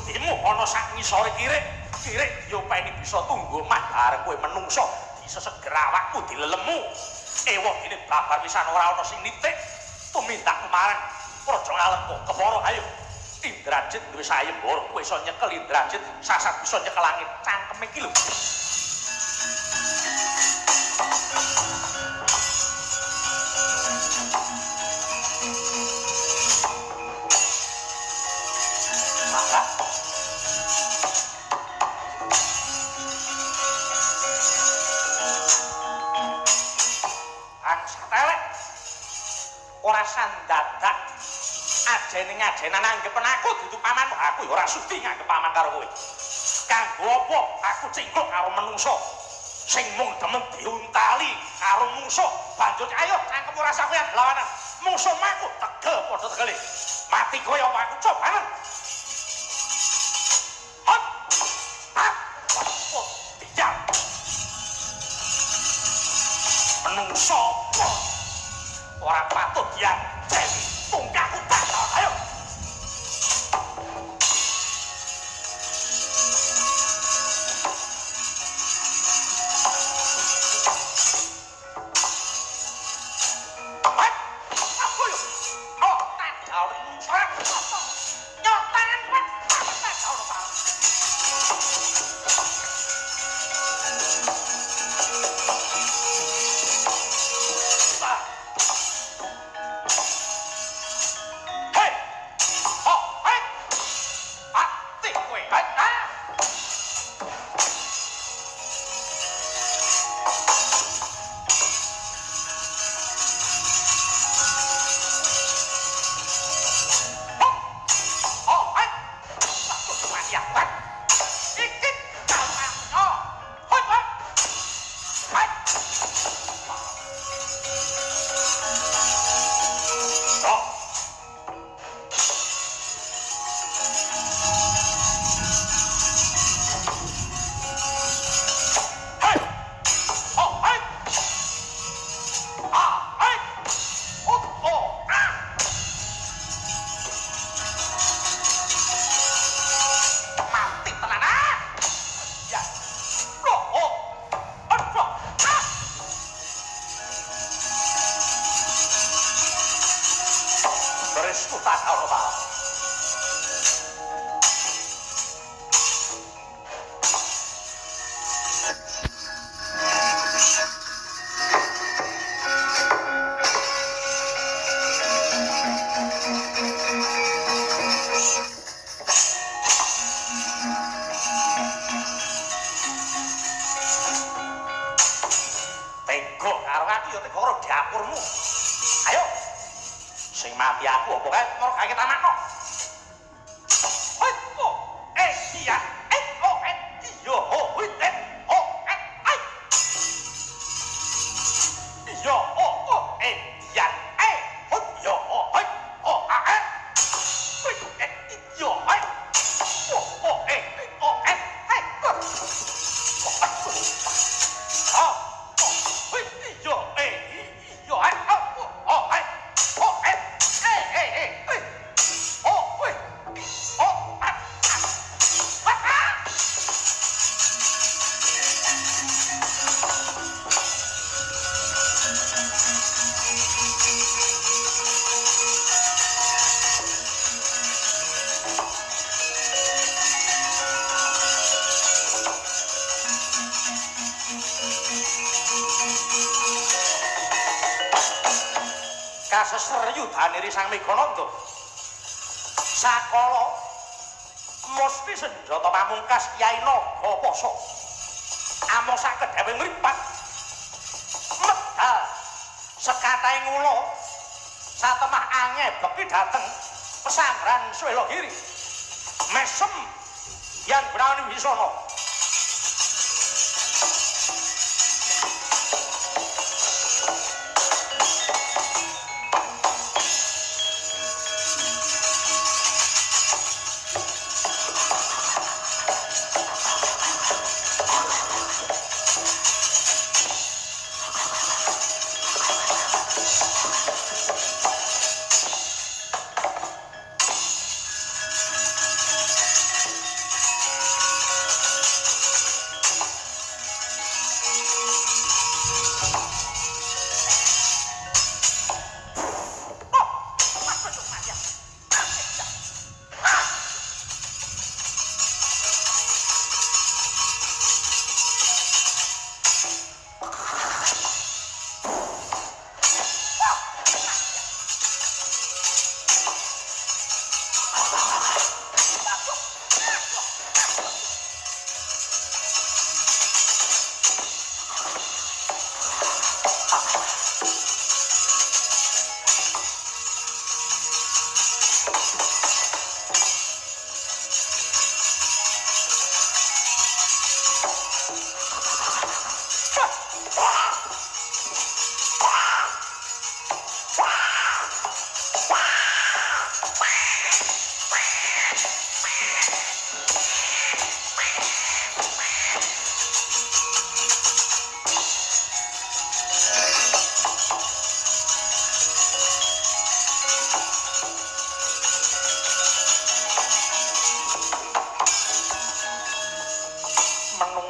budimu ana sak ngisore kirik yo peni bisa tunggu mandhar kowe menungso diseseger awakmu dilelemu ewa dene babar pisan ora ana sing nitik tumindak marang praja ngalengka kepara ayo Indrajit duwe sayembara kowe iso nyekel Indrajit sasat bisa nyekel langit cangkeme iki lho ora sandadak ajene ngajenan anggepen aku dudu pamanmu aku ora sudi nganggep paman karo kowe kanggo apa aku cingkluk karo menungso sing mung demen diuntali karo mungsuh banjur ayo cangkem ora sampeyan lawanan mungsuh maku tegel padha tegele mati kowe apa aku cobanen hot hot diam menungso ora patut dia jadi tungkak utak ayo Sesreyudane Sang Megananda sakala musti senjata pamungkas Kyai Nagapasa amung sakedhawe mripat medal sekataing ula satemah angebeki dhateng pesanggrahan Swelagiri mesem yang Brahmana Wisana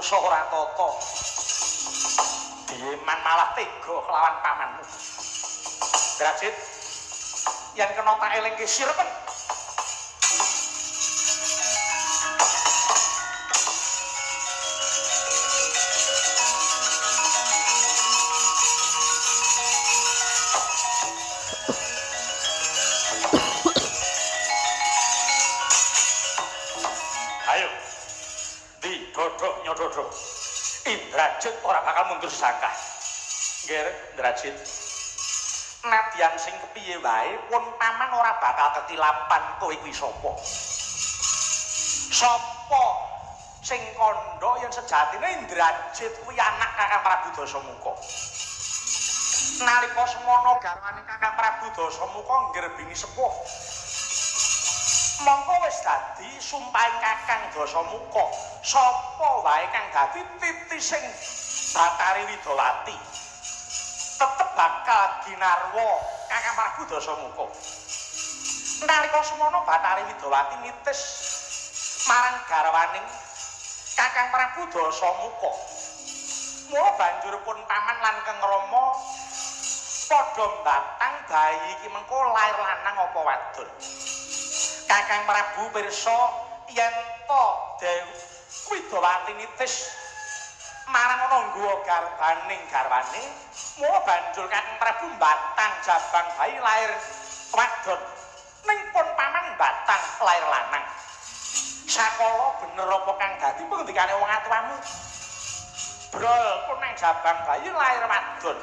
menungso ora tata. Dieman malah tega kelawan pamanmu. Drajit yen kena tak elingke sirepen. Ayo. Di dodok nyododok. Indrajit ora bakal mundur sangkah. Nggih, Indrajit. Nadyan sing kepiye wae pun paman ora bakal ketilapan kowe kuwi sapa. Sapa sing kandha yen sejatine Indrajit kuwi anak Kakang Prabu Dasamuka. Nalika semana garwane Kakang Prabu Dasamuka nggerbini sepuh. Mongko wis dadi sumpahing Kakang Dasamuka, sapa wae kang dadi titising Bathari Widawati tetep bakal ginarwa Kakang Prabu Dasamuka. Nalika semono Bathari Widawati nitis marang garwaning Kakang Prabu Dasamuka. Mula banjur pun paman lan Kang Rama padha mbatang bayi iki mengko lair lanang apa wadon. Kakang Prabu pirsa yen to Dewi Widawati nitis marang ana nggawa garbaning garwane, mula banjur Kakang Prabu mbatang jabang bayi lair wadon. Ning pun paman mbatang lair lanang. Sakala bener apa kang dadi pengendikane wong atuwamu? Brol pun nang jabang bayi lair wadon.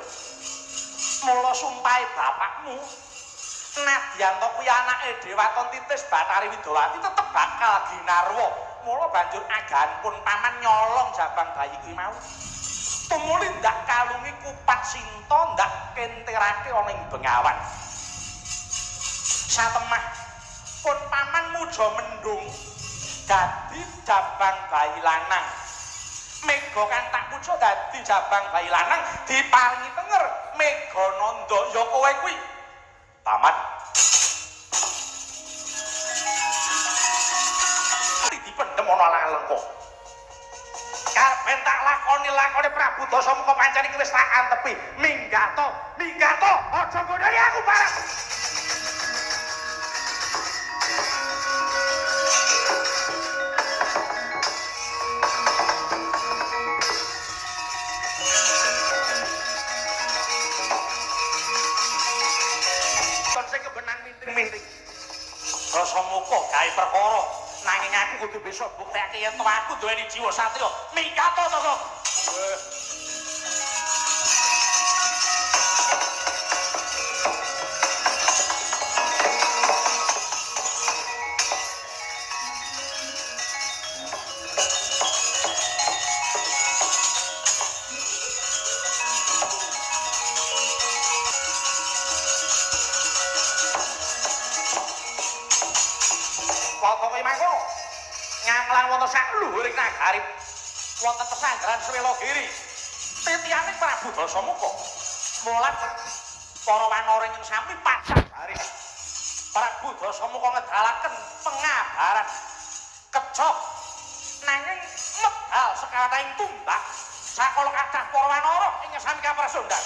Mula sumpahe bapakmu nadyan to kuwi anake Dewaton Titis Bathari Widawati tetep bakal ginarwa. Mula banjur aganipun paman nyolong jabang bayi kuwi mau. Tumuli ndak kalungi kupat sinta ndak kentirake ana ing Bengawan. Satemah pun paman muja mendung dadi jabang bayi lanang. Mega kan tak pucuk dadi jabang bayi lanang diparingi tenger Megananda ya kowe kuwi. Paman dipendhem ana lalengko. Karepen tak lakoni Prabu Dasamuka pancen iki wis tak antepi. Minggato, aja godhani aku bareng. Minting Dasamuka gawe perkara nanging aku kudu besok buktekake yen to aku duweni jiwa satya minggato to kok. Pokoke mangkono. Nganglang wonten sak luhuring nagari. Wonten pesanggaran Swelagiri. Titiane Prabu Dasamuka. Mulat para wanara ing sami pacak baris. Prabu Dasamuka ngedalaken pengabaran kecok nanging medal sekawaning tumbak sakala kathah para wanara ing sami kaprasondhan.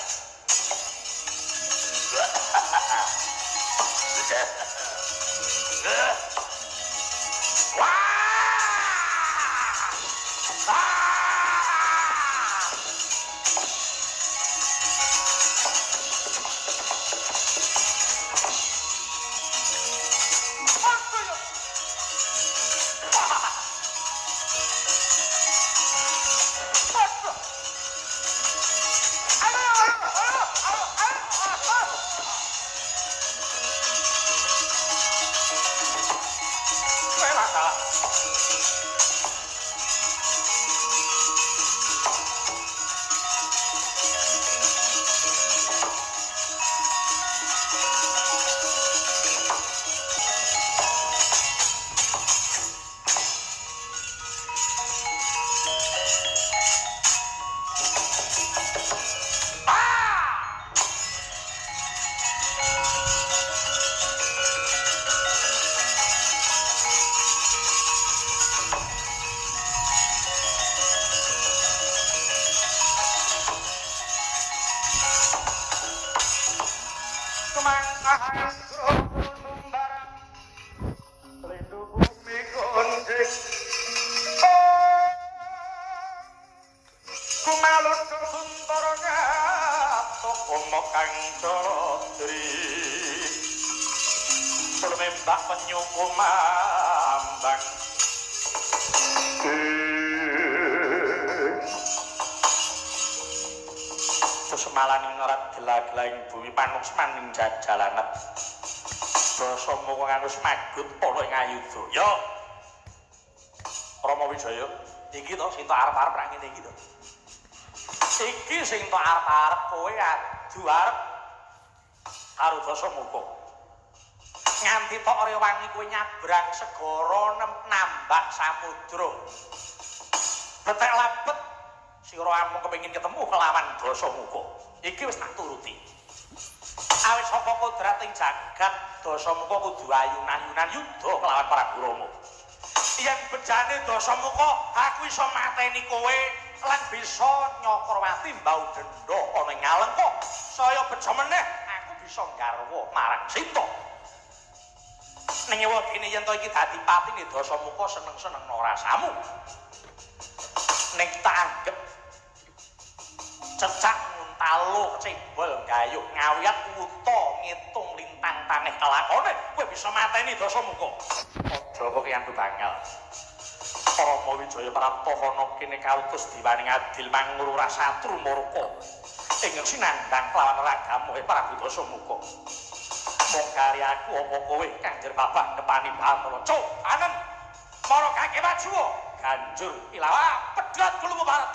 Mbak penyuku mambang Semalan ngerat gela-gelaing bumi panusman ing jalanan basa moko nganggo semagut ana ing Ayudaya Rama Wijaya iki to sing tok arep-arep ra ngene iki to iki sing tok arep-arep kowe adu arep karo Dasamuka nganti tok rewangi kowe nyabrang segara nambak samudra betek lapet sira amung kepengin ketemu kelawan Dasamuka iki wis tak turuti awit saka kodrating jagat Dasamuka kudu ayunan-ayunan yuda kelawan Prabu Rama yen bejane Dasamuka aku iso mateni kowe lan bisa Nyakarwati mbau denda ana ing Alengka saya bejo meneh aku bisa garwa marang Sita ning wedine yen to iki dadi patine Dasamuka seneng-seneng rasamu ning tak anggep cecak nguntalo kecebol gayuk ngawiyat uta ngitung lintang taneh kelakone kowe bisa mateni Dasamuka aja kok kiyantu bangal Rama Wijaya Praptahana kene kautus diwaning adil mangulura satru murka ing sinandang kelawan ragamu Prabu Dasamuka mung kari aku apa kowe Kanjeng Babah depani Bathara cuk anen mara kake maju ganjur ilawa pedhot kulumu barat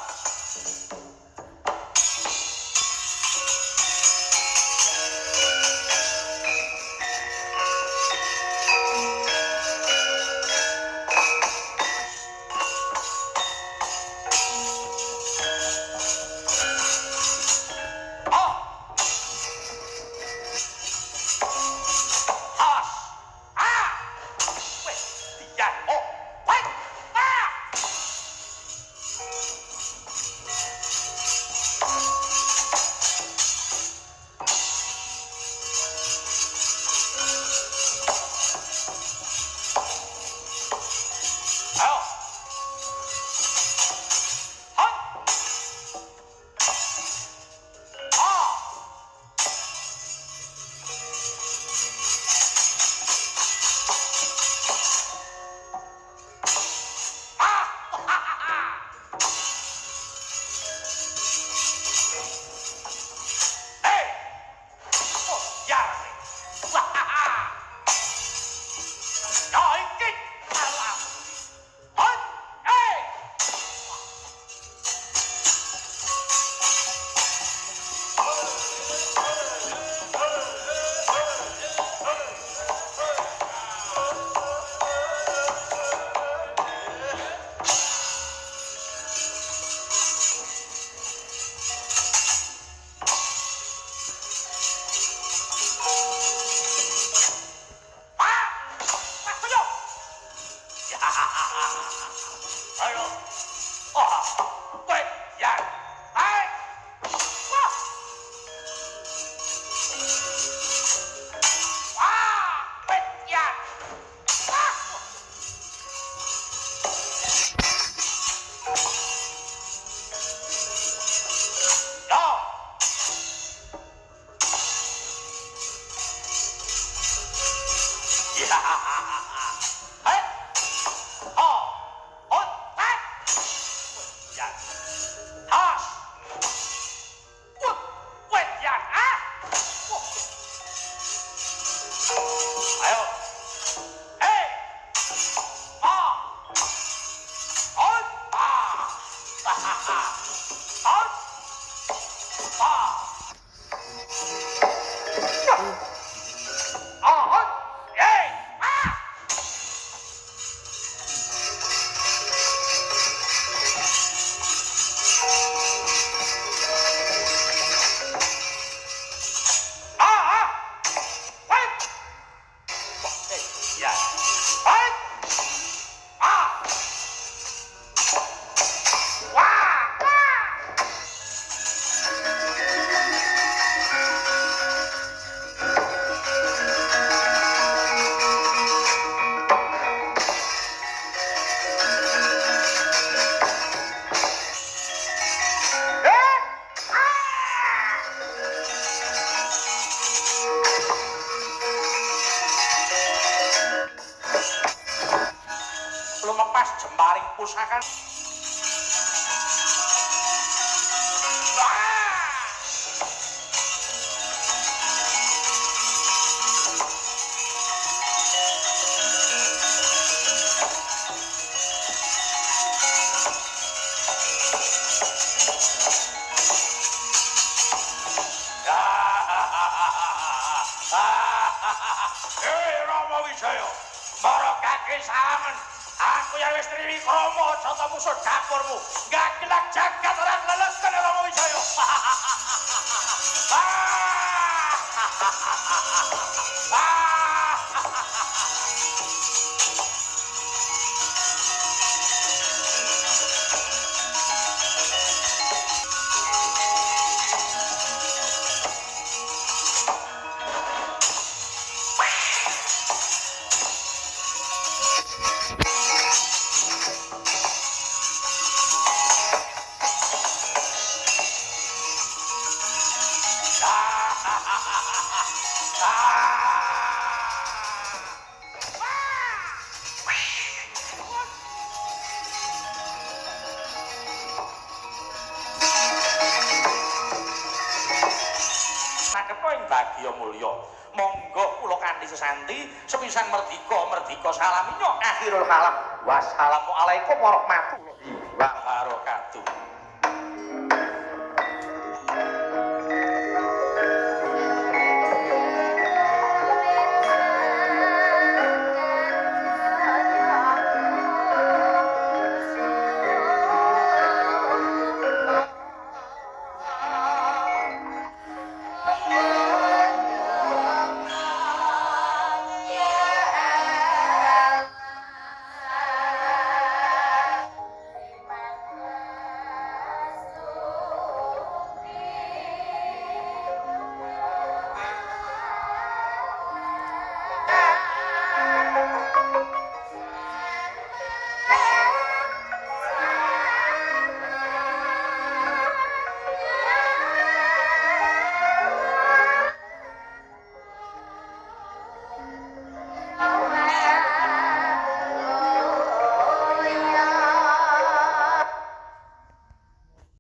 jemparing pusaka. Rama Wijaya, marokake salaman. Aku ya wis Triwikrama aja musuh dapurmu. Gagelak jagat ora leles kene Rama Wijaya. Bagya mulya monggo kula kanthi sesanti sepisan merdika salaminya akhirul kalam wassalamualaikum warahmatullahi wabarakatuh.